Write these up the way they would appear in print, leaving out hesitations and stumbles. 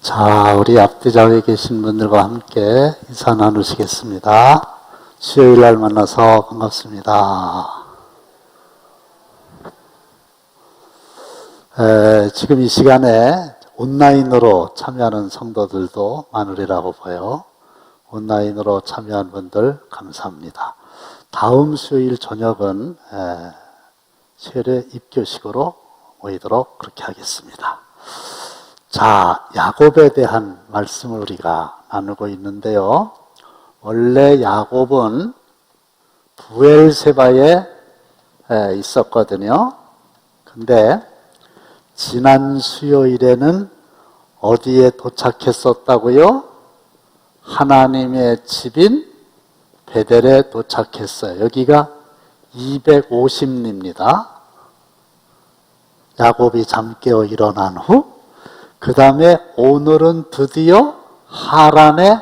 자, 우리 앞뒤좌우에 계신 분들과 함께 인사 나누시겠습니다. 수요일 날 만나서 반갑습니다. 지금 이 시간에 온라인으로 참여하는 성도들도 많으리라고 보여. 온라인으로 참여한 분들 감사합니다. 다음 수요일 저녁은 세례 입교식으로 모이도록 그렇게 하겠습니다. 자, 야곱에 대한 말씀을 우리가 나누고 있는데요. 원래 야곱은 부엘세바에 있었거든요. 근데 지난 수요일에는 어디에 도착했었다고요? 하나님의 집인 베델에 도착했어요. 여기가 250리입니다. 야곱이 잠 깨어 일어난 후 그 다음에 오늘은 드디어 하란에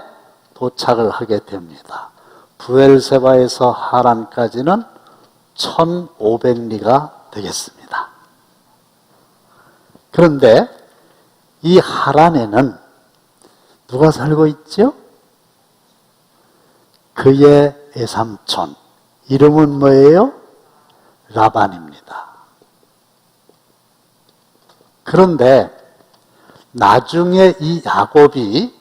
도착을 하게 됩니다. 부엘세바에서 하란까지는 1500리가 되겠습니다. 그런데 이 하란에는 누가 살고 있죠? 그의 외삼촌. 이름은 뭐예요? 라반입니다. 그런데 나중에 이 야곱이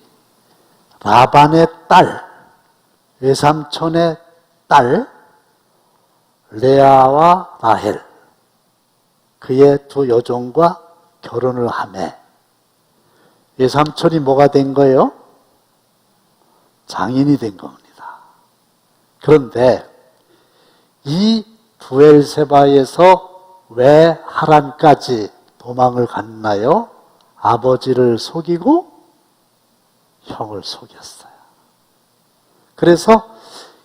라반의 딸, 외삼촌의 딸 레아와 라헬, 그의 두 여종과 결혼을 하매 외삼촌이 뭐가 된 거예요? 장인이 된 겁니다. 그런데 이 부엘세바에서 왜 하란까지 도망을 갔나요? 아버지를 속이고 형을 속였어요. 그래서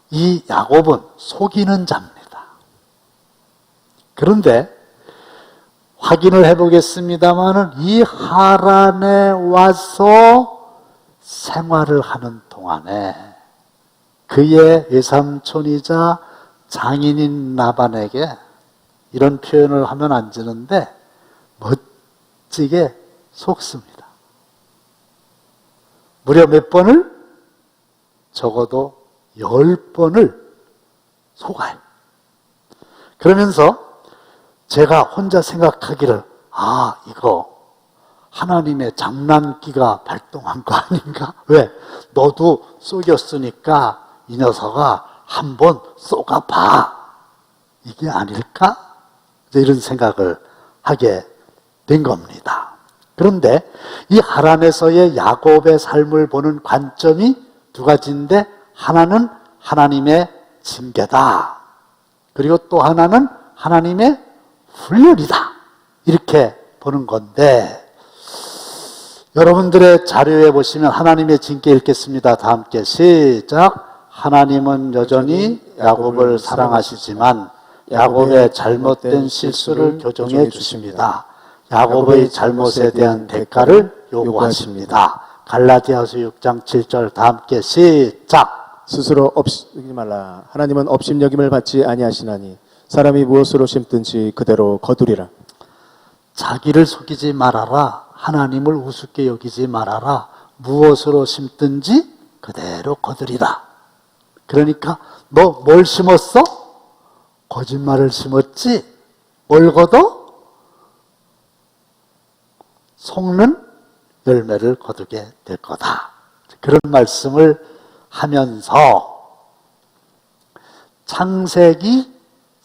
이 야곱은 속이는 자입니다. 그런데 확인을 해보겠습니다마는 이 하란에 와서 생활을 하는 동안에 그의 외삼촌이자 장인인 라반에게 이런 표현을 하면 안 되는데 멋지게 속습니다. 무려 몇 번을? 적어도 10번을 속아요. 그러면서 제가 혼자 생각하기를 이거 하나님의 장난기가 발동한 거 아닌가? 왜? 너도 속였으니까 이 녀석아 한번 쏘가봐. 이게 아닐까? 이런 생각을 하게 된 겁니다. 그런데 이 하란에서의 야곱의 삶을 보는 관점이 두 가지인데 하나는 하나님의 징계다. 그리고 또 하나는 하나님의 훈련이다. 이렇게 보는 건데 여러분들의 자료에 보시면 하나님의 징계 읽겠습니다. 다 함께 시작. 하나님은 여전히 야곱을 사랑하시지만 야곱의 잘못된 실수를 교정해 주십니다. 야곱의 잘못에 대한 대가를 요구하십니다. 갈라디아서 6장 7절 다 함께 시작. 스스로 업신여기지 말라. 하나님은 업신여김을 받지 아니하시나니 사람이 무엇으로 심든지 그대로 거두리라. 자기를 속이지 말아라. 하나님을 우습게 여기지 말아라. 무엇으로 심든지 그대로 거두리라. 그러니까 너 뭘 심었어? 거짓말을 심었지? 뭘 거둬? 속는 열매를 거두게 될 거다. 그런 말씀을 하면서 창세기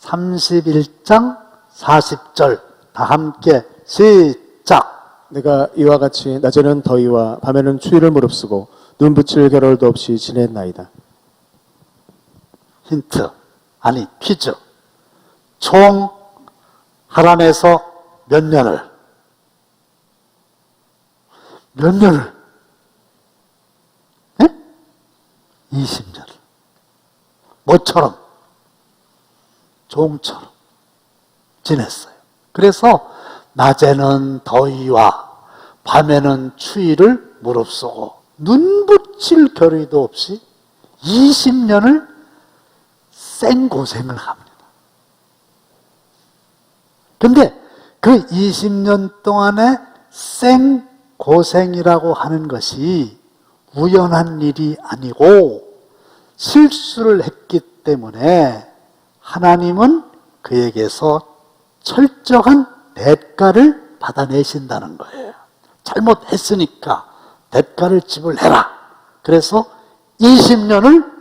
31장 40절 다 함께 시작. 내가 이와 같이 낮에는 더위와 밤에는 추위를 무릅쓰고 눈 붙일 겨를도 없이 지냈나이다. 힌트, 아니 퀴즈. 총 하란에서 몇 년을? 몇 년을? 20년을. 뭐처럼? 종처럼 지냈어요. 그래서 낮에는 더위와 밤에는 추위를 무릅쓰고 눈 붙일 겨를도 없이 20년을 생고생을 합니다. 근데 그 20년 동안에 고생이라고 하는 것이 우연한 일이 아니고 실수를 했기 때문에 하나님은 그에게서 철저한 대가를 받아내신다는 거예요. 잘못했으니까 대가를 지불해라. 그래서 20년을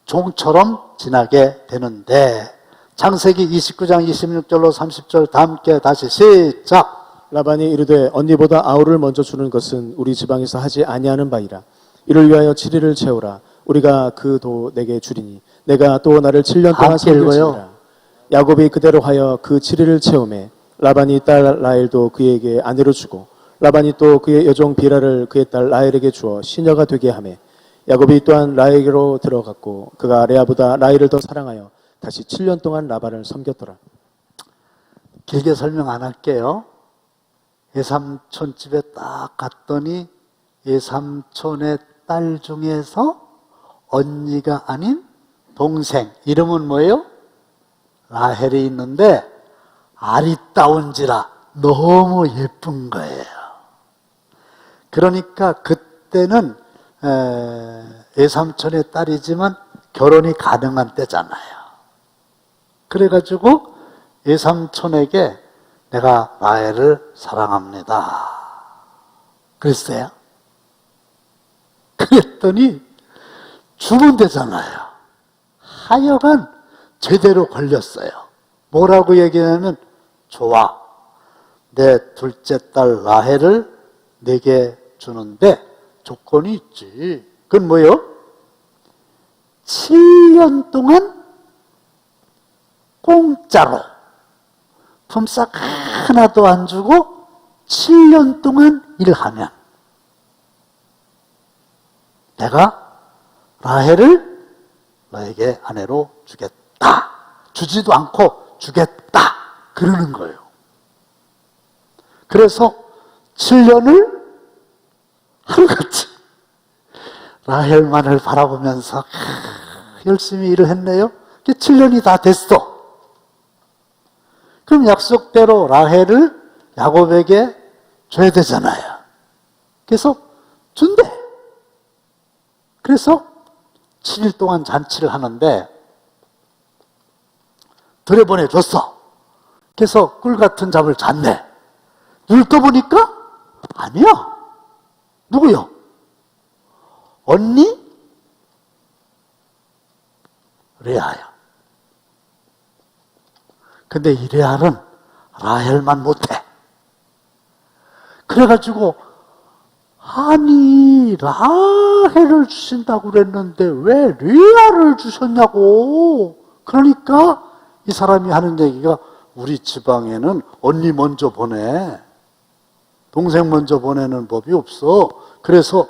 종처럼 지나게 되는데, 창세기 29장 26절로 30절 다 함께 다시 시작. 라반이 이르되 언니보다 아우를 먼저 주는 것은 우리 지방에서 하지 아니하는 바이라. 이를 위하여 7일을 채우라. 우리가 그 도 내게 주리니 내가 또 나를 7년 동안 함께 읽어요. 섬길지니라. 야곱이 그대로 하여 그 7일을 채우매 라반이 딸 라헬도 그에게 아내로 주고 라반이 또 그의 여종 비라를 그의 딸 라헬에게 주어 시녀가 되게 하매 야곱이 또한 라헬에게로 들어갔고 그가 레아보다 라헬을 더 사랑하여 다시 7년 동안 라반을 섬겼더라. 길게 설명 안 할게요. 예삼촌 집에 딱 갔더니 예삼촌의 딸 중에서 언니가 아닌 동생, 이름은 뭐예요? 라헬이 있는데 아리따운지라 너무 예쁜 거예요. 그러니까 그때는 예삼촌의 딸이지만 결혼이 가능한 때잖아요. 그래가지고 예삼촌에게 내가 라헬을 사랑합니다 그랬어요. 그랬더니 주면 되잖아요. 하여간 제대로 걸렸어요. 뭐라고 얘기하냐면, 좋아, 내 둘째 딸 라헬을 내게 주는데 조건이 있지. 그건 뭐예요? 7년 동안 공짜로 품삯 하나도 안 주고 7년 동안 일하면 내가 라헬을 너에게 아내로 주겠다. 주지도 않고 주겠다. 그러는 거예요. 그래서 7년을 하루같이 라헬만을 바라보면서 열심히 일을 했네요. 7년이 다 됐어. 그럼 약속대로 라헬을 야곱에게 줘야 되잖아요. 그래서 준대. 그래서 7일 동안 잔치를 하는데 들여보내줬어. 그래서 꿀 같은 잠을 잤네. 눈을 떠보니까 아니야. 누구요? 언니 레아야. 근데 이 레아는 라헬만 못해. 그래가지고 아니 라헬을 주신다고 그랬는데 왜 레아를 주셨냐고. 그러니까 이 사람이 하는 얘기가, 우리 지방에는 언니 먼저 보내, 동생 먼저 보내는 법이 없어. 그래서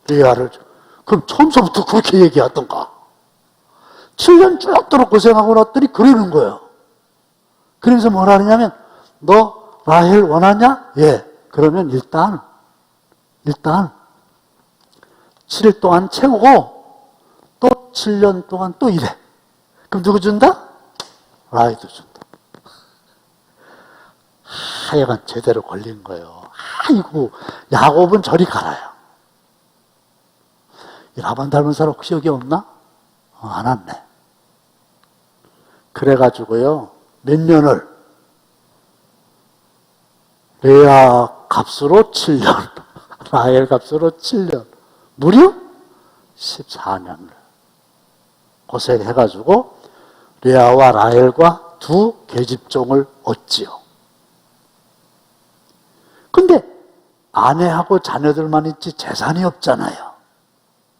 레아를 줘. 그럼 처음서부터 그렇게 얘기하던가. 7년 쭉 고생하고 났더니 그러는 거예요. 그러면서 뭐라 하느냐면, 너 라헬 원하냐? 예. 그러면 일단 7일 동안 채우고 또 7년 동안 또 일해. 그럼 누구 준다? 라헬도 준다. 하여간 제대로 걸린 거예요. 아이고, 야곱은 저리 갈아요. 이 라반 닮은 사람 혹시 여기 없나? 안 왔네. 그래가지고요, 몇 년을 레아 값으로 7년, 라헬 값으로 7년, 무려 14년을 고생해가지고 레아와 라헬과 두 계집종을 얻지요. 근데 아내하고 자녀들만 있지 재산이 없잖아요.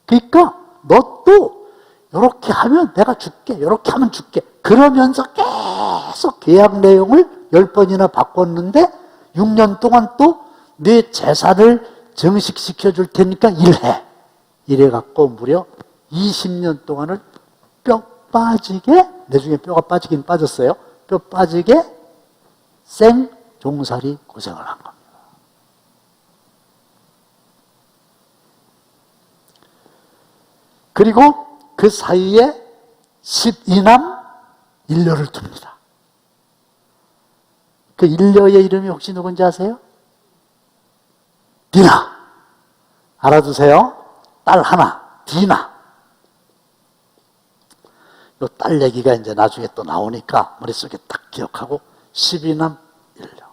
그러니까 너 또 이렇게 하면 내가 줄게, 이렇게 하면 줄게, 그러면서 계속 계약 내용을 10번이나 바꿨는데 6년 동안 또 네 재산을 증식시켜 줄 테니까 일해. 이래갖고 무려 20년 동안을 뼈 빠지게, 나중에 뼈가 빠지긴 빠졌어요. 뼈 빠지게 생 종살이 고생을 한 겁니다. 그리고 그 사이에 12남 1녀를 둡니다. 그 1녀의 이름이 혹시 누군지 아세요? 디나. 알아두세요. 딸 하나, 디나. 요 딸 얘기가 이제 나중에 또 나오니까 머릿속에 딱 기억하고 12남 1녀.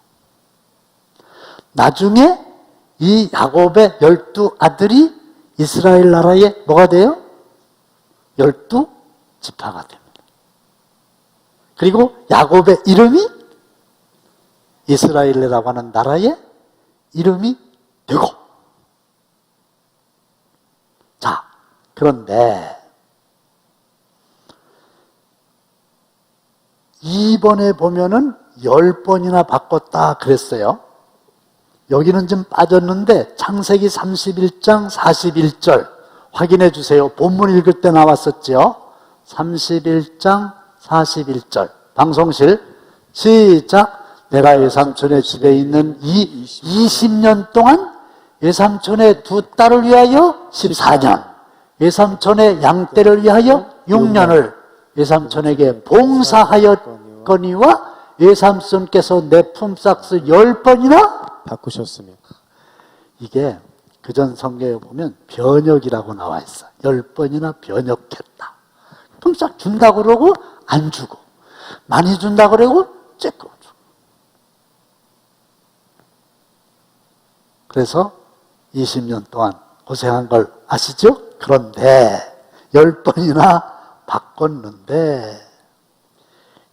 나중에 이 야곱의 12아들이 이스라엘 나라에 뭐가 돼요? 12지파가 됩니다. 그리고 야곱의 이름이 이스라엘이라고 하는 나라의 이름이 되고. 자, 그런데 이번에 보면은 10번이나 바꿨다 그랬어요. 여기는 좀 빠졌는데 창세기 31장 41절 확인해 주세요. 본문 읽을 때 나왔었죠. 31장 41절 방송실 시작. 내가 외삼촌의 집에 있는 이 20년 동안 외삼촌의 두 딸을 위하여 14년, 외삼촌의 양떼를 위하여 6년을 외삼촌에게 봉사하였거니와 외삼촌께서 내 품삯을 10번이나 바꾸셨으며. 이게 그전 성경에 보면 변역이라고 나와 있어. 10번이나 변역했다. 품삯 준다고 그러고 안 주고, 많이 준다고 그러고 쬐끔 주고. 그래서 20년 동안 고생한 걸 아시죠? 그런데 10번이나 바꿨는데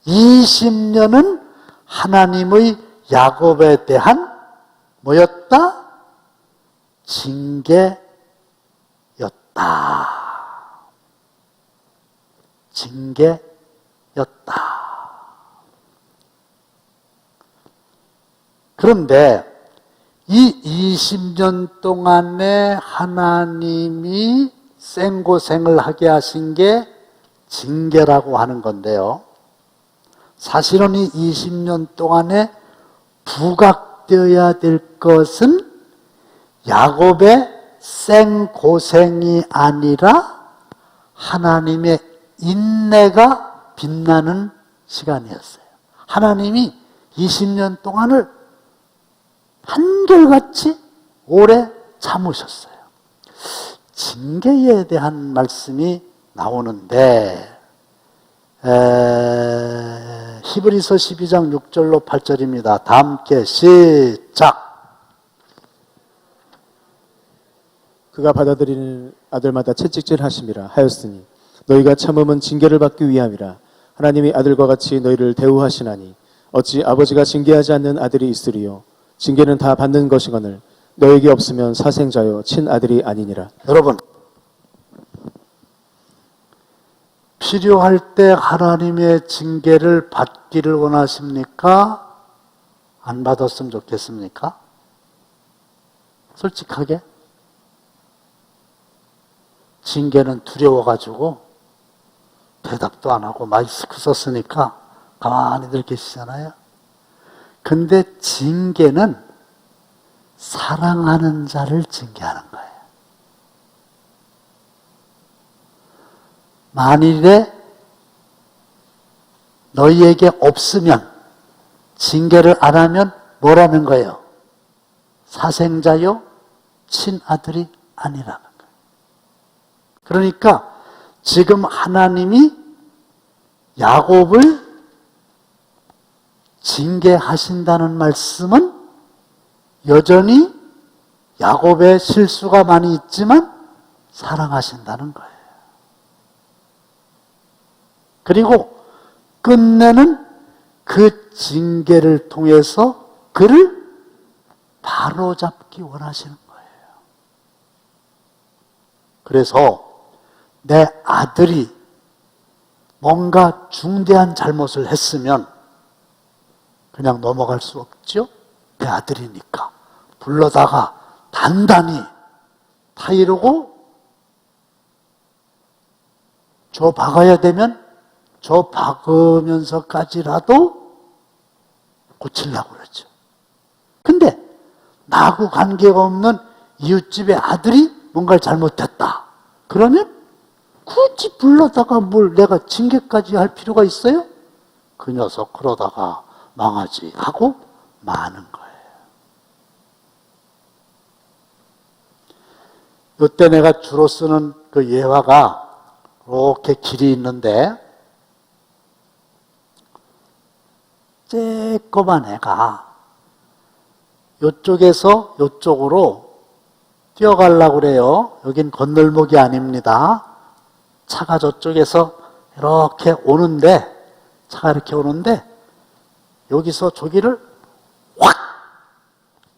20년은 하나님의 야곱에 대한 뭐였다? 징계였다. 징계였다. 그런데 이 20년 동안에 하나님이 생고생을 하게 하신 게 징계라고 하는 건데요. 사실은 이 20년 동안에 부각되어야 될 것은 야곱의 생고생이 아니라 하나님의 인내가 빛나는 시간이었어요. 하나님이 20년 동안을 한결같이 오래 참으셨어요. 징계에 대한 말씀이 나오는데 히브리서 12장 6절로 8절입니다. 다 함께 시작. 그가 받아들이는 아들마다 채찍질 하심이라 하였으니 너희가 참음은 징계를 받기 위함이라. 하나님이 아들과 같이 너희를 대우하시나니 어찌 아버지가 징계하지 않는 아들이 있으리요. 징계는 다 받는 것이거늘 너에게 없으면 사생자요 친아들이 아니니라. 여러분, 필요할 때 하나님의 징계를 받기를 원하십니까? 안 받았으면 좋겠습니까? 솔직하게. 징계는 두려워가지고 대답도 안 하고 마스크 썼으니까 가만히들 계시잖아요. 근데 징계는 사랑하는 자를 징계하는 거예요. 만일에 너희에게 없으면, 징계를 안 하면 뭐라는 거예요? 사생자요 친아들이 아니라는 거예요. 그러니까 지금 하나님이 야곱을 징계하신다는 말씀은 여전히 야곱의 실수가 많이 있지만 사랑하신다는 거예요. 그리고 끝내는 그 징계를 통해서 그를 바로잡기 원하시는 거예요. 그래서 내 아들이 뭔가 중대한 잘못을 했으면 그냥 넘어갈 수 없죠? 내 아들이니까. 불러다가 단단히 타이르고 저 박아야 되면 저 박으면서까지라도 고치려고 그러죠. 근데 나하고 관계가 없는 이웃집의 아들이 뭔가를 잘못했다. 그러면 굳이 불러다가 뭘 내가 징계까지 할 필요가 있어요? 그 녀석 그러다가 망하지 하고 마는 거예요. 이때 내가 주로 쓰는 그 예화가 이렇게 길이 있는데 쬐꼬만 애가 이쪽에서 이쪽으로 뛰어가려고 그래요. 여긴 건널목이 아닙니다. 차가 저쪽에서 이렇게 오는데, 차가 이렇게 오는데 여기서 저기를 확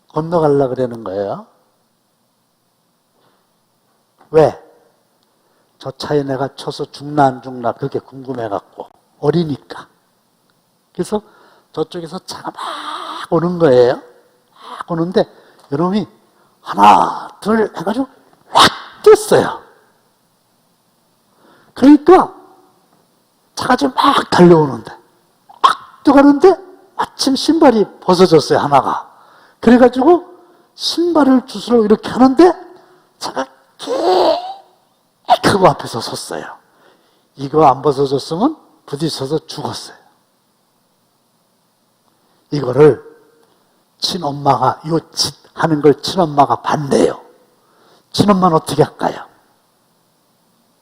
건너가려고 그러는 거예요. 왜? 저 차에 내가 쳐서 죽나 안 죽나 그게 궁금해갖고, 어리니까. 그래서 저쪽에서 차가 막 오는 거예요. 막 오는데 여러분이 하나 둘 해가지고 확 뛰었어요. 그러니까 차가 지금 막 달려오는데 막 뛰어가는데 마침 신발이 벗어졌어요, 하나가. 그래가지고 신발을 주스러 이렇게 하는데 차가 깨끗하고 앞에서 섰어요. 이거 안 벗어졌으면 부딪혀서 죽었어요. 이거를 친엄마가, 요 짓 하는 걸 친엄마가 반대요. 친엄마는 어떻게 할까요?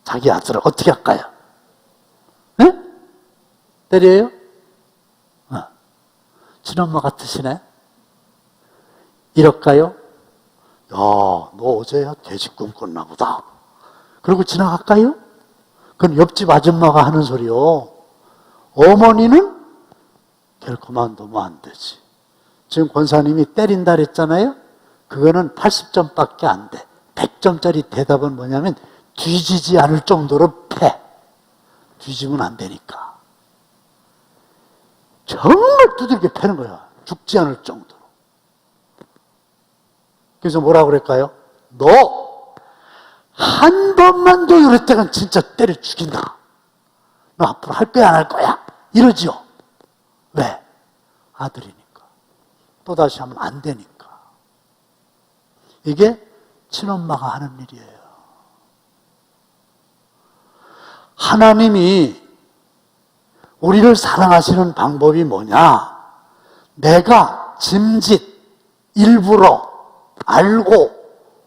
자기 아들을 어떻게 할까요? 네? 때려요? 친엄마 같으시네? 이럴까요? 야, 너 어제야 돼지 꿈꿨나 보다. 그리고 지나갈까요? 그건 옆집 아줌마가 하는 소리요. 어머니는 결코 만두면 안 되지. 지금 권사님이 때린다 그랬잖아요. 그거는 80점밖에 안 돼. 100점짜리 대답은 뭐냐면 뒤지지 않을 정도로 패. 뒤지면 안 되니까. 정말 두들겨 패는 거야. 죽지 않을 정도로. 그래서 뭐라고 그럴까요? 너 한 번만 더 이랬다간 진짜 때려 죽인다. 너 앞으로 할 거야 안 할 거야? 이러지요. 왜? 아들이니까. 또다시 하면 안 되니까. 이게 친엄마가 하는 일이에요. 하나님이 우리를 사랑하시는 방법이 뭐냐? 내가 짐짓 일부러 알고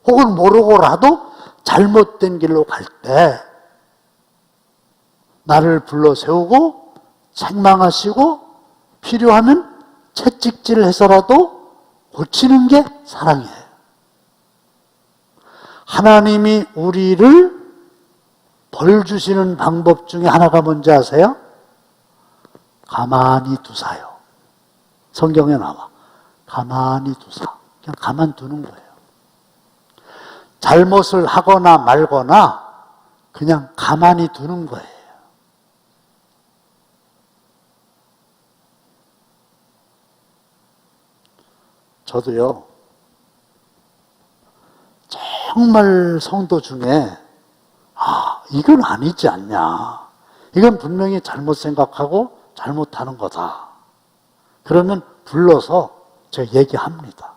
혹은 모르고라도 잘못된 길로 갈 때 나를 불러 세우고 책망하시고 필요하면 채찍질을 해서라도 고치는 게 사랑이에요. 하나님이 우리를 벌 주시는 방법 중에 하나가 뭔지 아세요? 가만히 두사요. 성경에 나와. 가만히 두사. 그냥 가만두는 거예요. 잘못을 하거나 말거나 그냥 가만히 두는 거예요. 저도요, 정말 성도 중에 이건 아니지 않냐. 이건 분명히 잘못 생각하고 잘못하는 거다. 그러면 불러서 제가 얘기합니다.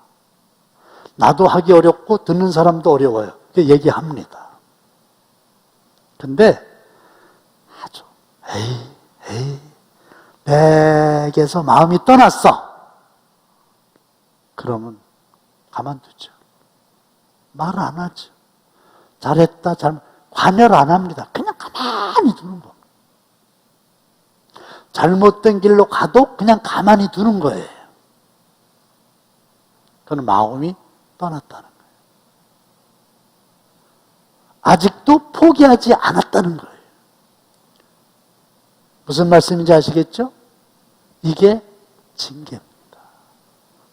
나도 하기 어렵고 듣는 사람도 어려워요. 얘기합니다. 근데 아주 에이 내게서 마음이 떠났어. 그러면 가만두죠. 말 안 하죠. 잘했다, 관여를 안 합니다. 그냥 가만히 두는 겁니다. 잘못된 길로 가도 그냥 가만히 두는 거예요. 그건 마음이 떠났다는 거예요. 아직도 포기하지 않았다는 거예요. 무슨 말씀인지 아시겠죠? 이게 징계입니다.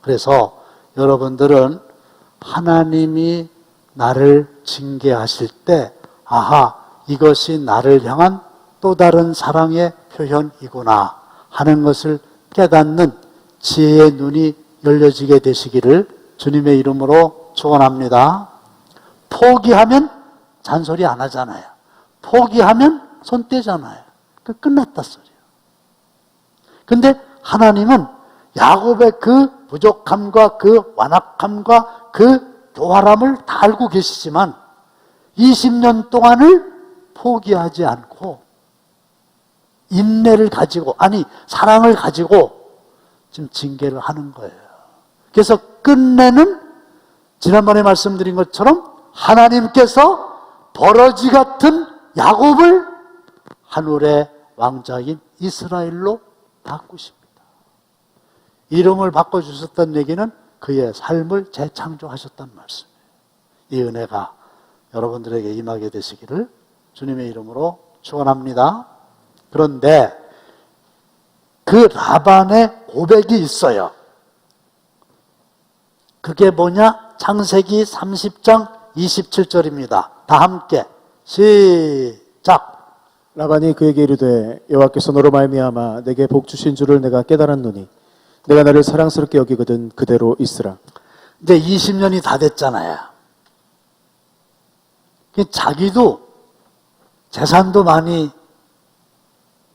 그래서 여러분들은 하나님이 나를 징계하실 때 이것이 나를 향한 또 다른 사랑의 표현이구나 하는 것을 깨닫는 지혜의 눈이 열려지게 되시기를 주님의 이름으로 축원합니다. 포기하면 잔소리 안 하잖아요. 포기하면 손 떼잖아요. 끝났다 소리예요. 근데 하나님은 야곱의 그 부족함과 그 완악함과 그 교활함을 다 알고 계시지만 20년 동안을 포기하지 않고 인내를 가지고, 사랑을 가지고 지금 징계를 하는 거예요. 그래서 끝내는, 지난번에 말씀드린 것처럼 하나님께서 버러지 같은 야곱을 하늘의 왕자인 이스라엘로 바꾸십니다. 이름을 바꿔주셨다는 얘기는 그의 삶을 재창조하셨단 말씀이에요. 이 은혜가 여러분들에게 임하게 되시기를 주님의 이름으로 축원합니다. 그런데 그 라반의 고백이 있어요. 그게 뭐냐? 창세기 30장 27절입니다. 다 함께 시작. 라반이 그에게 이르되 여호와께서 너로 말미암아 내게 복 주신 줄을 내가 깨달았노니 내가 나를 사랑스럽게 여기거든 그대로 있으라. 이제 20년이 다 됐잖아요. 자기도 재산도 많이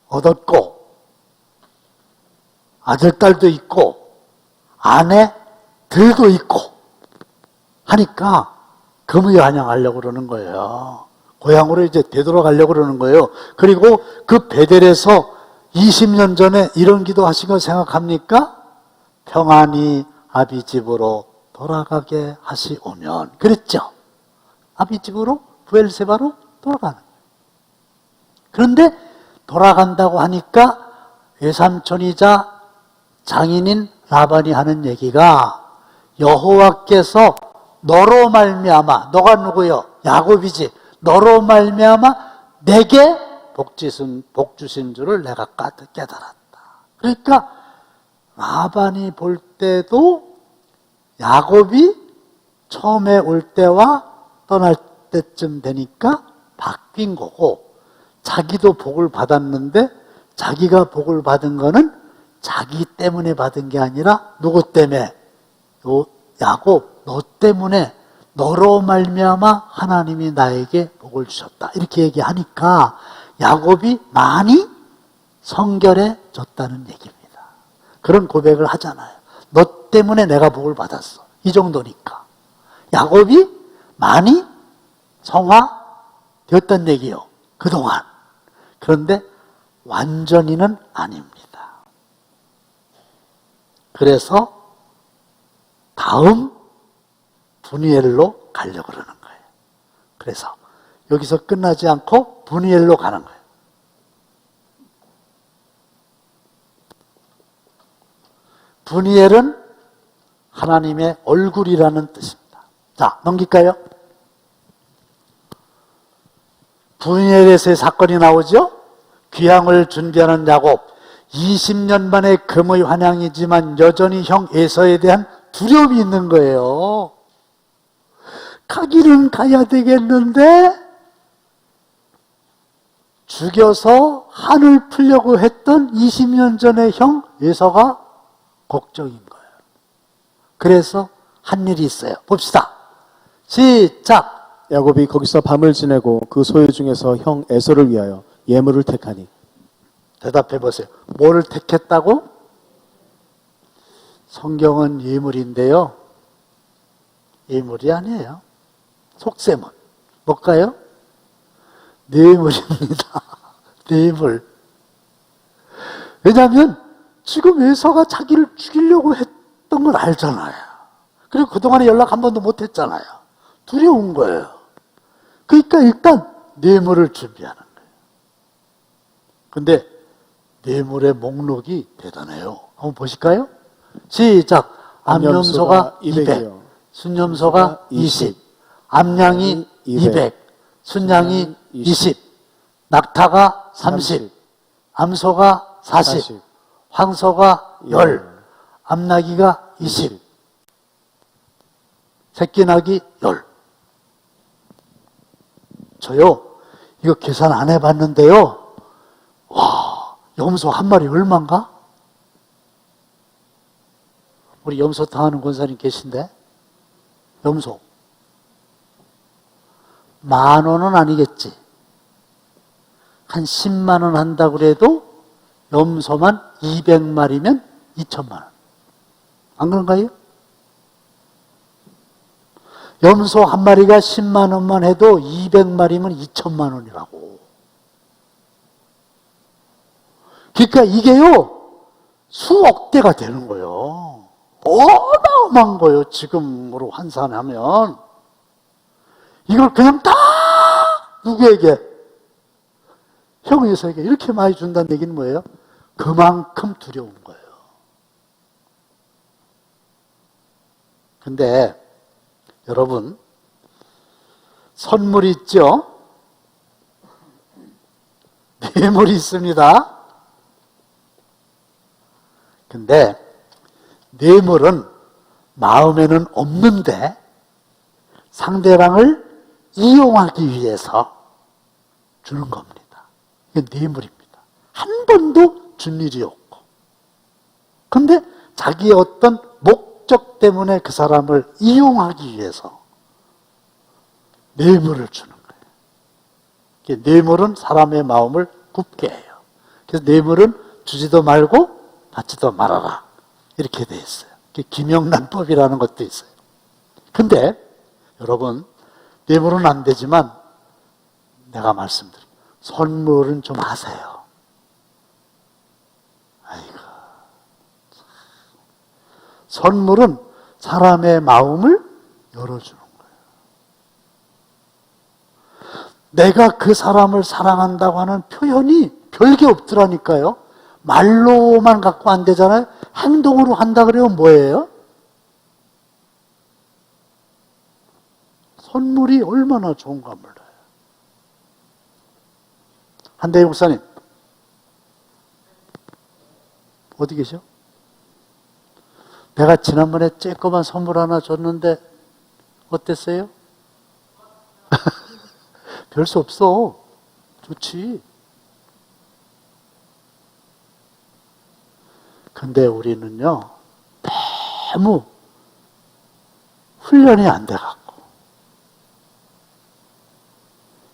얻었고 아들딸도 있고 아내들도 있고 하니까 금의환영하려고 그러는 거예요. 고향으로 이제 되돌아가려고 그러는 거예요. 그리고 그 베델에서 20년 전에 이런 기도 하신 거 생각합니까? 평안히 아비 집으로 돌아가게 하시오면 그랬죠. 아비 집으로 부엘세바로 돌아가는 거예요. 그런데 돌아간다고 하니까 외삼촌이자 장인인 라반이 하는 얘기가 여호와께서 너로 말미암아, 너가 누구요? 야곱이지. 너로 말미암아 내게 복 주신 줄을 내가 깨달았다. 그러니까 라반이 볼 때도 야곱이 처음에 올 때와 떠날 때쯤 되니까 바뀐 거고, 자기도 복을 받았는데 자기가 복을 받은 거는 자기 때문에 받은 게 아니라 누구 때문에? 야곱, 너 때문에, 너로 말미암아 하나님이 나에게 복을 주셨다. 이렇게 얘기하니까 야곱이 많이 성결해졌다는 얘기입니다. 그런 고백을 하잖아요. 너 때문에 내가 복을 받았어. 이 정도니까. 야곱이 많이 성화되었다는 얘기요. 그동안. 그런데 완전히는 아닙니다. 그래서 다음 분이엘로 가려고 그러는 거예요. 그래서 여기서 끝나지 않고 분이엘로 가는 거예요. 분이엘은 하나님의 얼굴이라는 뜻입니다. 자, 넘길까요? 분이엘에서의 사건이 나오죠? 귀향을 준비하는 야곱, 20년 만에 금의 환향이지만 여전히 형 에서에 대한 두려움이 있는 거예요. 가기는 가야 되겠는데 죽여서 한을 풀려고 했던 20년 전의 형 에서가 걱정인 거예요. 그래서 한 일이 있어요. 봅시다. 시작. 야곱이 거기서 밤을 지내고 그 소유 중에서 형 에서를 위하여 예물을 택하니. 대답해 보세요. 뭐를 택했다고? 성경은 예물인데요. 예물이 아니에요. 속셈은 뭘까요? 뇌물입니다. 뇌물. 왜냐하면 지금 에서가 자기를 죽이려고 했던 걸 알잖아요. 그리고 그동안에 연락 한 번도 못 했잖아요. 두려운 거예요. 그러니까 일단 뇌물을 준비하는 거예요. 근데 뇌물의 목록이 대단해요. 한번 보실까요? 시작. 암염소가 200, 순염소가 20, 암양이 200, 순양이 20, 낙타가 30, 암소가 40, 황소가 10, 암나기가 20, 새끼나기 10. 저요, 이거 계산 안 해봤는데요. 와, 염소 한 마리 얼마인가? 우리 염소 당하는 권사님 계신데? 염소. 10,000원은 아니겠지. 한 10만 원 한다고 그래도 염소만 200마리면 2천만 원. 안 그런가요? 염소 한 마리가 10만 원만 해도 200마리면 2천만 원이라고. 그러니까 이게요, 수억 대가 되는 거예요. 어마어마한 거예요, 지금으로 환산하면. 이걸 그냥 다 누구에게? 형 에서에게 이렇게 많이 준다는 얘기는 뭐예요? 그만큼 두려운 거예요. 근데 여러분, 선물이 있죠? 뇌물이 있습니다. 근데 뇌물은 마음에는 없는데 상대방을 이용하기 위해서 주는 겁니다. 이게 뇌물입니다. 한 번도 준 일이 없고. 근데 자기의 어떤 목적 때문에 그 사람을 이용하기 위해서 뇌물을 주는 거예요. 뇌물은 사람의 마음을 굽게 해요. 그래서 뇌물은 주지도 말고 받지도 말아라. 이렇게 돼 있어요. 김영란법이라는 것도 있어요. 근데 여러분, 뇌물은 안 되지만 내가 말씀드린 선물은 좀 하세요. 아이고. 선물은 사람의 마음을 열어주는 거예요. 내가 그 사람을 사랑한다고 하는 표현이 별게 없더라니까요. 말로만 갖고 안 되잖아요. 행동으로 한다 그러면 뭐예요? 선물이 얼마나 좋은가 몰라요. 한대희 목사님, 어디 계셔? 내가 지난번에 쬐끄만 선물 하나 줬는데 어땠어요? 별 수 없어. 좋지. 근데 우리는요, 너무 훈련이 안 돼갖고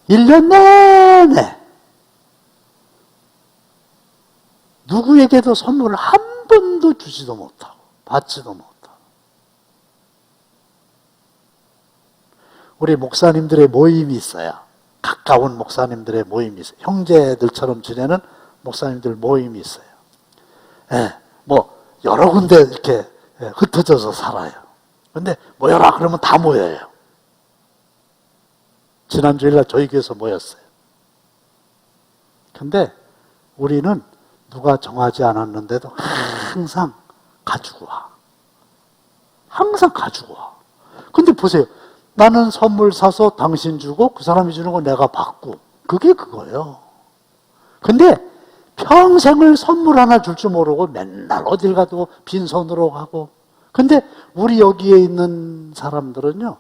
1년 내내 누구에게도 선물을 한 번도 주지도 못하고 받지도 못하고. 우리 목사님들의 모임이 있어요. 가까운 목사님들의 모임이 있어요. 형제들처럼 지내는 목사님들 모임이 있어요. 예, 뭐 여러 군데 이렇게 흩어져서 살아요. 근데 모여라 그러면 다 모여요. 지난 주일날 저희 교회에서 모였어요. 근데 우리는 누가 정하지 않았는데도 항상 가지고 와. 항상 가지고 와. 근데 보세요. 나는 선물 사서 당신 주고 그 사람이 주는 거 내가 받고. 그게 그거예요. 근데 평생을 선물 하나 줄 줄 모르고 맨날 어딜 가도 빈손으로 가고. 근데 우리 여기에 있는 사람들은요,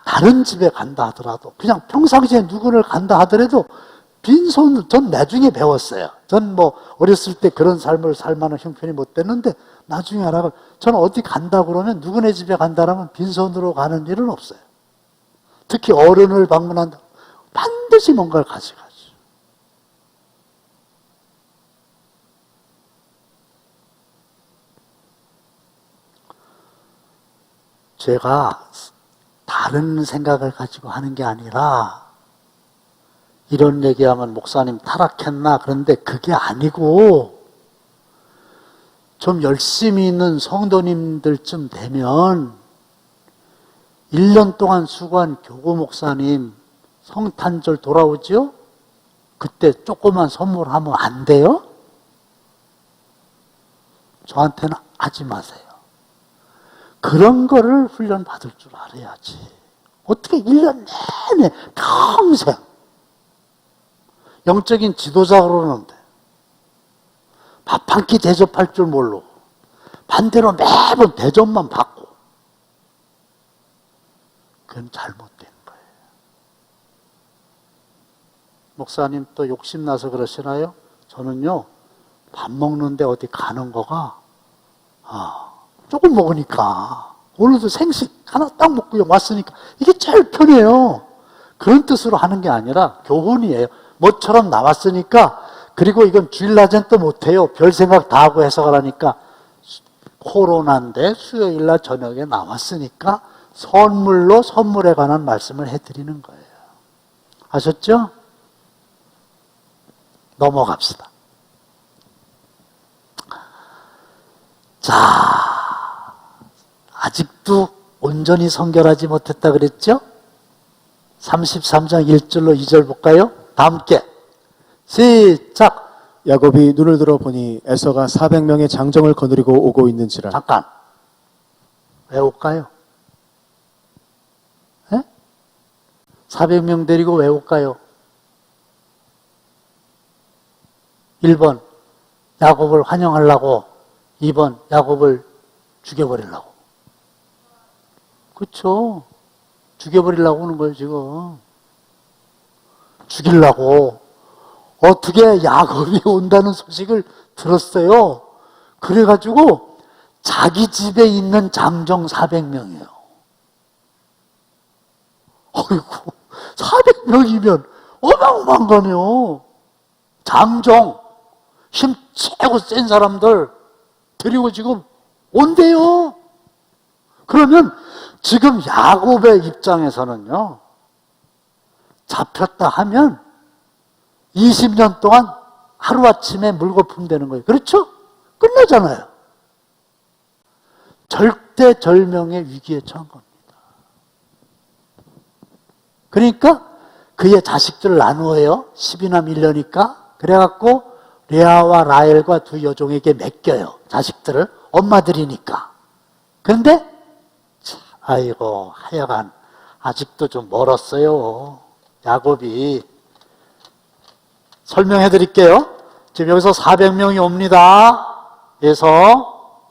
다른 집에 간다 하더라도, 그냥 평상시에 누구를 간다 하더라도 빈손, 전 나중에 배웠어요. 전 뭐 어렸을 때 그런 삶을 살 만한 형편이 못 됐는데 나중에 알아가, 저는 어디 간다 그러면 누구네 집에 간다라면 빈손으로 가는 일은 없어요. 특히 어른을 방문한다, 반드시 뭔가를 가져가죠. 제가 다른 생각을 가지고 하는 게 아니라, 이런 얘기하면 목사님 타락했나? 그런데 그게 아니고, 좀 열심히 있는 성도님들쯤 되면 1년 동안 수고한 교구 목사님 성탄절 돌아오죠? 그때 조그만 선물하면 안 돼요? 저한테는 하지 마세요. 그런 거를 훈련 받을 줄 알아야지. 어떻게 1년 내내 평생 영적인 지도자 그러는데 밥 한 끼 대접할 줄 모르고 반대로 매번 대접만 받고. 그건 잘못된 거예요. 목사님 또 욕심나서 그러시나요? 저는요, 밥 먹는데 어디 가는 거가 조금 먹으니까, 오늘도 생식 하나 딱 먹고 왔으니까 이게 제일 편해요. 그런 뜻으로 하는 게 아니라 교훈이에요. 뭐처럼 나왔으니까. 그리고 이건 주일낮엔 또 못해요. 별 생각 다 하고 해석을 하니까 코로나인데 수요일날 저녁에 나왔으니까 선물로 선물에 관한 말씀을 해드리는 거예요. 아셨죠? 넘어갑시다. 자, 아직도 온전히 성결하지 못했다 그랬죠? 33장 1절로 2절 볼까요? 다 함께 시작. 야곱이 눈을 들어 보니 에서가 400명의 장정을 거느리고 오고 있는지라. 잠깐, 왜 올까요? 400명 데리고 왜 올까요? 1번 야곱을 환영하려고, 2번 야곱을 죽여버리려고. 그렇죠? 죽여버리려고 오는 거예요 지금. 죽이려고. 어떻게 야곱이 온다는 소식을 들었어요. 그래가지고 자기 집에 있는 장정 400명이에요. 어이구, 400명이면 어마어마한 거네요. 장정, 힘 최고 센 사람들 데리고 지금 온대요. 그러면 지금 야곱의 입장에서는요, 잡혔다 하면 20년 동안 하루아침에 물거품 되는 거예요. 그렇죠? 끝나잖아요. 절대절명의 위기에 처한 겁니다. 그러니까 그의 자식들을 나누어요. 10이나 밀려니까. 그래갖고 레아와 라헬과 두 여종에게 맡겨요. 자식들을. 엄마들이니까. 그런데 아이고, 하여간 아직도 좀 멀었어요. 야곱이. 설명해 드릴게요. 지금 여기서 400명이 옵니다. 그래서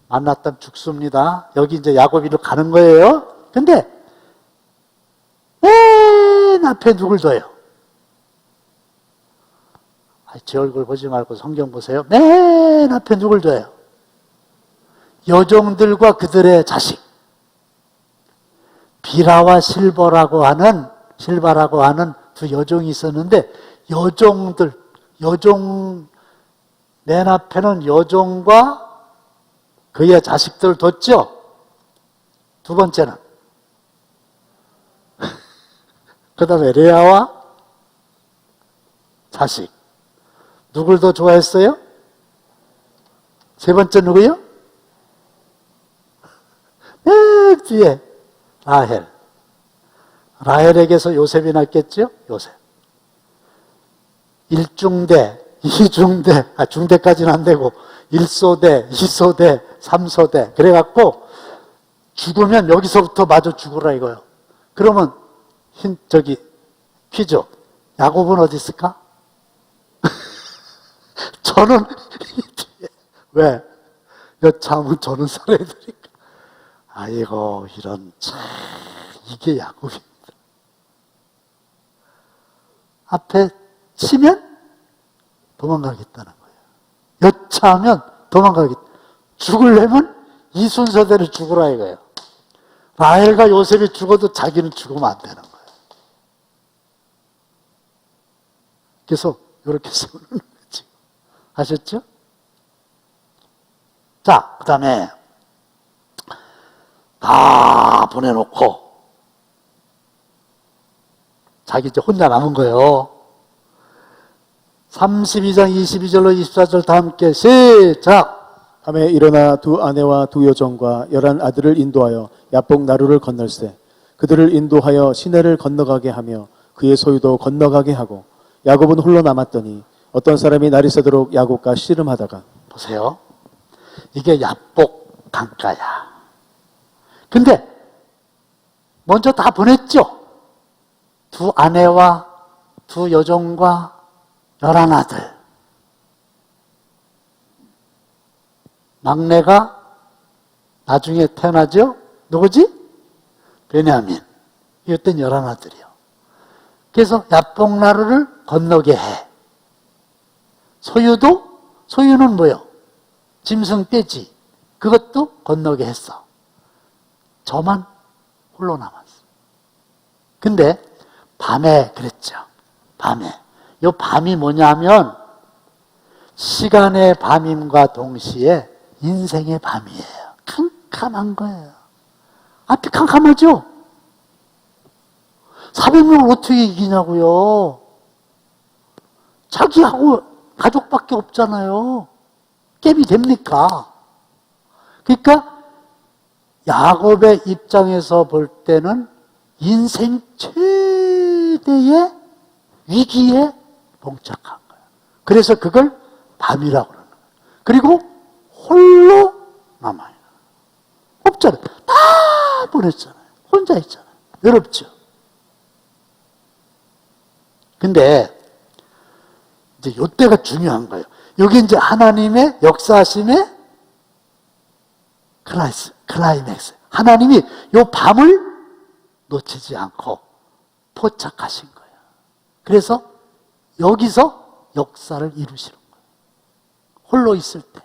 만났다면 죽습니다. 여기 이제 야곱이로 가는 거예요. 근데 맨 앞에 누굴 둬요? 제 얼굴 보지 말고 성경 보세요. 맨 앞에 누굴 둬요? 여종들과 그들의 자식. 비라와 실바라고 하는 두 여종이 있었는데, 맨 앞에는 여종과 그의 자식들을 뒀죠. 두 번째는 그 다음에 레아와 자식. 누굴 더 좋아했어요? 세 번째 누구요? 맨 뒤에 라헬. 라헬에게서 요셉이 났겠죠? 요셉. 1중대, 2중대, 중대까지는 안 되고 1소대, 2소대, 3소대. 그래갖고 죽으면 여기서부터 마저 죽으라 이거요. 그러면 퀴즈. 야곱은 어디 있을까? 저는 왜? 여차하면 저는 살아야 되니까. 아이고, 이런, 참, 이게 야곱입니다. 앞에 치면 도망가겠다는 거예요. 여차하면 도망가겠다. 죽으려면 이 순서대로 죽으라 이거예요. 라헬과 요셉이 죽어도 자기는 죽으면 안 되는 거예요. 그래서 이렇게 세우는 거지. 아셨죠? 자, 그 다음에 다 보내놓고 자기 이제 혼자 남은 거예요. 32장 22절로 24절 다 함께 시작. 밤에 일어나 두 아내와 두 여종과 11 아들을 인도하여 야복 나루를 건널세. 그들을 인도하여 시내를 건너가게 하며 그의 소유도 건너가게 하고, 야곱은 홀로 남았더니 어떤 사람이 날이 새도록 야곱과 씨름하다가. 보세요. 이게 야복 강가야. 근데 먼저 다 보냈죠. 두 아내와 두 여종과 11 아들. 막내가 나중에 태어나죠? 누구지? 베냐민. 이때 11 아들이요. 그래서 야복나루를 건너게 해. 소유는 뭐요? 짐승 떼지. 그것도 건너게 했어. 저만 홀로 남았어. 근데 밤에 그랬죠. 밤에. 이 밤이 뭐냐면 시간의 밤임과 동시에 인생의 밤이에요. 캄캄한 거예요. 앞이 캄캄하죠? 400명을 어떻게 이기냐고요. 자기하고 가족밖에 없잖아요. 게임이 됩니까? 그러니까 야곱의 입장에서 볼 때는 인생 최대의 위기에 봉착한 거예요. 그래서 그걸 밤이라고 그러는 거예요. 그리고 홀로 남아요. 없잖아요. 다 보냈잖아요. 혼자 있잖아요. 외롭죠. 근데 이제 이때가 중요한 거예요. 여기 이제 하나님의 역사하심의 클라이맥스. 하나님이 이 밤을 놓치지 않고 포착하신 거예요. 그래서 여기서 역사를 이루시는 거예요. 홀로 있을 때.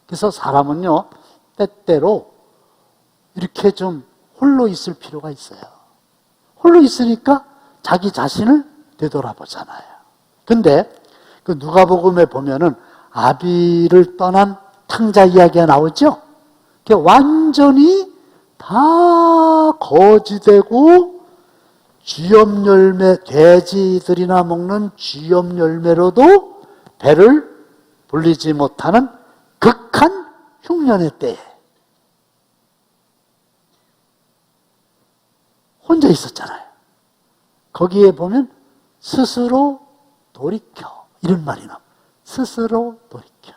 그래서 사람은요, 때때로 이렇게 좀 홀로 있을 필요가 있어요. 홀로 있으니까 자기 자신을 되돌아보잖아요. 근데 그 누가복음에 보면은 아비를 떠난 탕자 이야기가 나오죠? 그게 완전히 다 거지되고 쥐염 열매, 돼지들이나 먹는 쥐염 열매로도 배를 불리지 못하는 극한 흉년의 때에 혼자 있었잖아요. 거기에 보면 스스로 돌이켜 이런 말이 나와요. 스스로 돌이켜.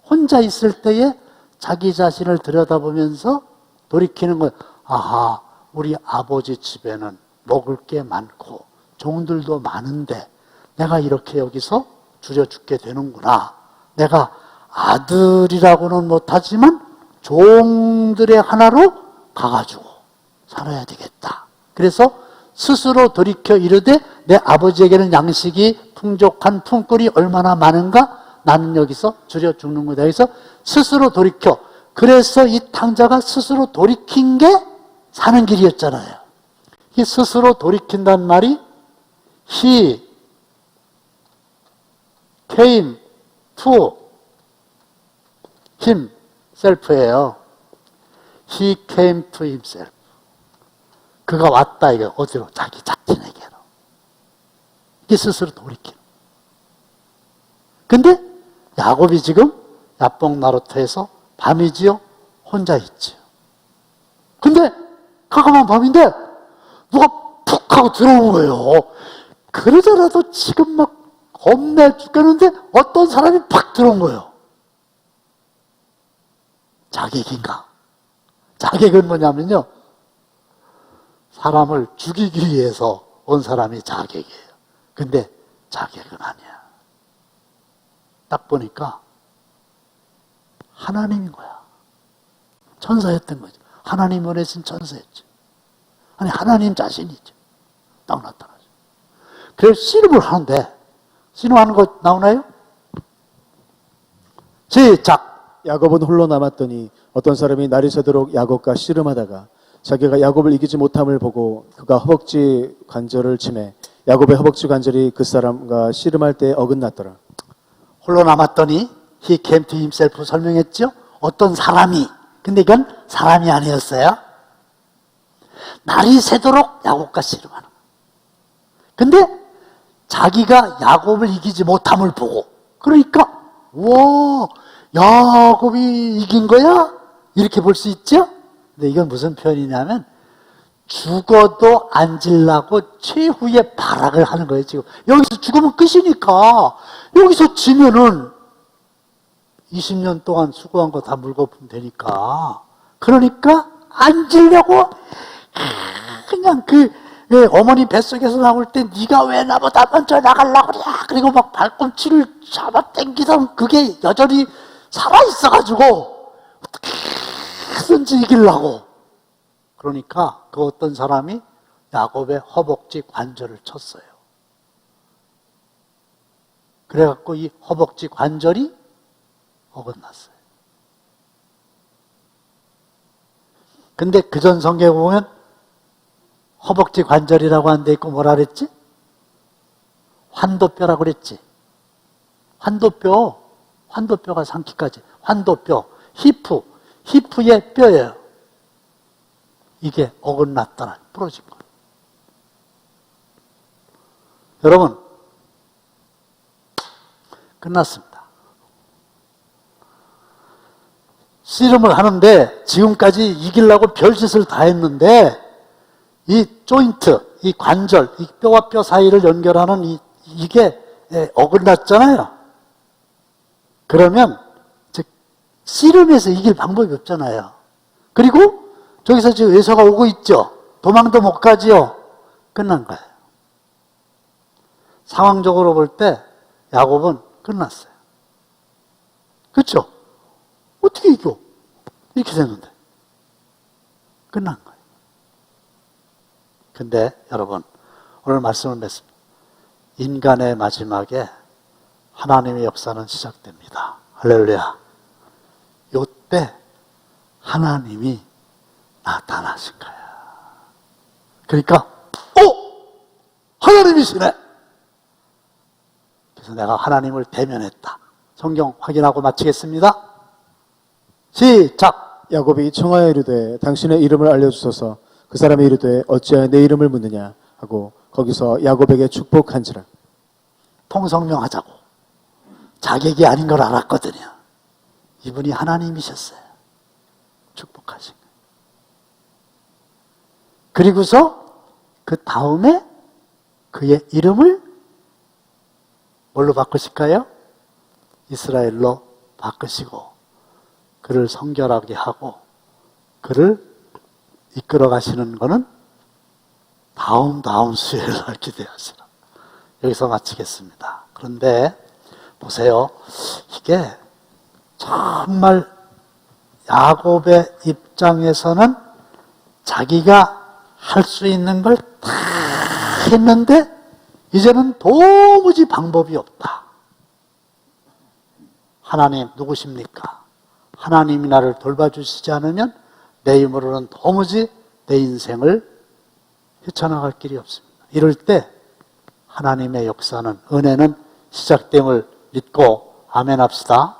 혼자 있을 때에 자기 자신을 들여다보면서 돌이키는 건, 아하, 우리 아버지 집에는 먹을 게 많고 종들도 많은데 내가 이렇게 여기서 줄여 죽게 되는구나. 내가 아들이라고는 못하지만 종들의 하나로 가가지고 살아야 되겠다. 그래서 스스로 돌이켜 이르되 내 아버지에게는 양식이 풍족한 품꾼이 얼마나 많은가? 나는 여기서 줄여 죽는 거다. 그래서 스스로 돌이켜. 그래서 이 탕자가 스스로 돌이킨 게 사는 길이었잖아요. 이 스스로 돌이킨다는 말이 He came to himself예요. He came to himself. 그가 왔다 이게 어디로? 자기 자신에게로. 이게 스스로 돌이키는. 근데 야곱이 지금 야복 나루터에서 밤이지요? 혼자 있지요. 근데 깜깜한 밤인데 누가 푹 하고 들어온 거예요. 그러더라도 지금 막 겁내 죽겠는데 어떤 사람이 팍 들어온 거예요. 자객인가? 자객은 뭐냐면요, 사람을 죽이기 위해서 온 사람이 자객이에요. 근데 자객은 아니야. 딱 보니까 하나님인 거야. 천사였던 거죠. 하나님 보내신 천사였죠. 아니, 하나님 자신이죠. 딱 나타나죠. 그래서 씨름을 하는데, 씨름하는 거 나오나요? 시작! 야곱은 홀로 남았더니 어떤 사람이 날이 새도록 야곱과 씨름하다가 자기가 야곱을 이기지 못함을 보고 그가 허벅지 관절을 치매 야곱의 허벅지 관절이 그 사람과 씨름할 때 어긋났더라. 홀로 남았더니 he came to himself 설명했죠? 어떤 사람이. 근데 이건 사람이 아니었어요. 날이 새도록 야곱과 씨름하는 거예요. 근데 자기가 야곱을 이기지 못함을 보고, 그러니까 와, 야곱이 이긴 거야? 이렇게 볼 수 있죠? 근데 이건 무슨 표현이냐면 죽어도 앉으려고 최후의 발악을 하는 거예요. 지금 여기서 죽으면 끝이니까 여기서 지면은 20년 동안 수고한 거 다 물고 풀면 되니까, 그러니까 앉으려고 그냥 어머니 뱃속에서 나올 때 네가 왜 나보다 먼저 나가려고 그래? 그리고 막 발꿈치를 잡아당기던 그게 여전히 살아있어가지고 어떻게든지 이기려고. 그러니까 그 어떤 사람이 야곱의 허벅지 관절을 쳤어요. 그래갖고 이 허벅지 관절이 어긋났어요. 근데 그전 성경에 보면 허벅지 관절이라고 안 돼 있고 뭐라 그랬지? 환도뼈라고 그랬지. 환도뼈가 상키까지. 환도뼈, 히프의 뼈예요. 이게 어긋났더라. 부러진 거예요. 여러분, 끝났습니다. 씨름을 하는데 지금까지 이기려고 별짓을 다 했는데 이 조인트, 이 관절, 이 뼈와 뼈 사이를 연결하는 이게 어긋났잖아요. 그러면 즉 씨름해서 이길 방법이 없잖아요. 그리고 저기서 지금 에서가 오고 있죠. 도망도 못 가지요. 끝난 거예요. 상황적으로 볼 때 야곱은 끝났어요. 그렇죠? 어떻게 이겨? 이렇게 됐는데 끝난 거예요. 근데 여러분 오늘 말씀을 맺습니다. 인간의 마지막에 하나님의 역사는 시작됩니다. 할렐루야. 요때 하나님이 나타나신 거야. 그러니까 하나님이시네. 그래서 내가 하나님을 대면했다. 성경 확인하고 마치겠습니다. 시작. 야곱이 청하여 이르되 당신의 이름을 알려주소서. 그 사람이 이르되 어찌하여 내 이름을 묻느냐 하고 거기서 야곱에게 축복한지라. 통성명하자고. 자객이 아닌 걸 알았거든요. 이분이 하나님이셨어요. 축복하신 거예요. 그리고서 그 다음에 그의 이름을 뭘로 바꾸실까요? 이스라엘로 바꾸시고 그를 성결하게 하고 그를 이끌어 가시는 것은 다음 수요일 날 기대하시라. 여기서 마치겠습니다. 그런데 보세요. 이게 정말 야곱의 입장에서는 자기가 할 수 있는 걸 다 했는데 이제는 도무지 방법이 없다. 하나님 누구십니까? 하나님이 나를 돌봐주시지 않으면 내 힘으로는 도무지 내 인생을 헤쳐나갈 길이 없습니다. 이럴 때 하나님의 역사는, 은혜는 시작됨을 믿고 아멘 합시다.